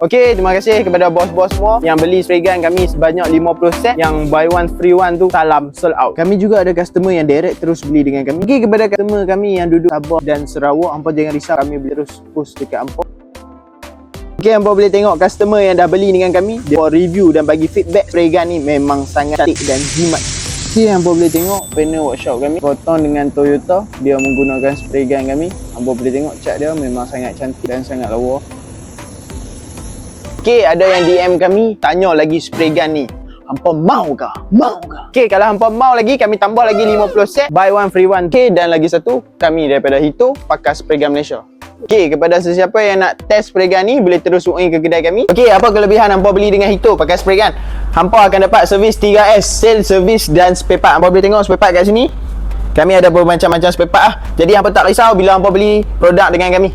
Okey, terima kasih kepada bos-bos semua yang beli spray gun kami sebanyak 50 set. Yang buy one free one tu salam sold out. Kami juga ada customer yang direct terus beli dengan kami. Okey, kepada customer kami yang duduk Sabah dan Sarawak, hampa jangan risau, kami boleh terus post dekat hampa. Okey, hampa boleh tengok customer yang dah beli dengan kami, dia review dan bagi feedback spray gun ni memang sangat cantik dan jimat. Okey, hampa boleh tengok panel workshop kami Proton dengan Toyota. Dia menggunakan spray gun kami. Hampa boleh tengok cat dia memang sangat cantik dan sangat lawa. Okey, ada yang DM kami tanya lagi spray gun ni, hampa mau ke? Mau ke? Okey, kalau hampa mau lagi, kami tambah lagi 50 set, buy one free one. Okey, dan lagi satu, kami daripada Hito, pakar spray gun Malaysia. Okey, kepada sesiapa yang nak test spray gun ni, boleh terus walk-in ke kedai kami. Okey, apa kelebihan hampa beli dengan Hito pakai spray gun? Hampa akan dapat servis 3S, sale, service dan spare part. Hampa boleh tengok spare part kat sini. Kami ada bermacam-macam spare part lah. Jadi hampa tak risau bila hampa beli produk dengan kami.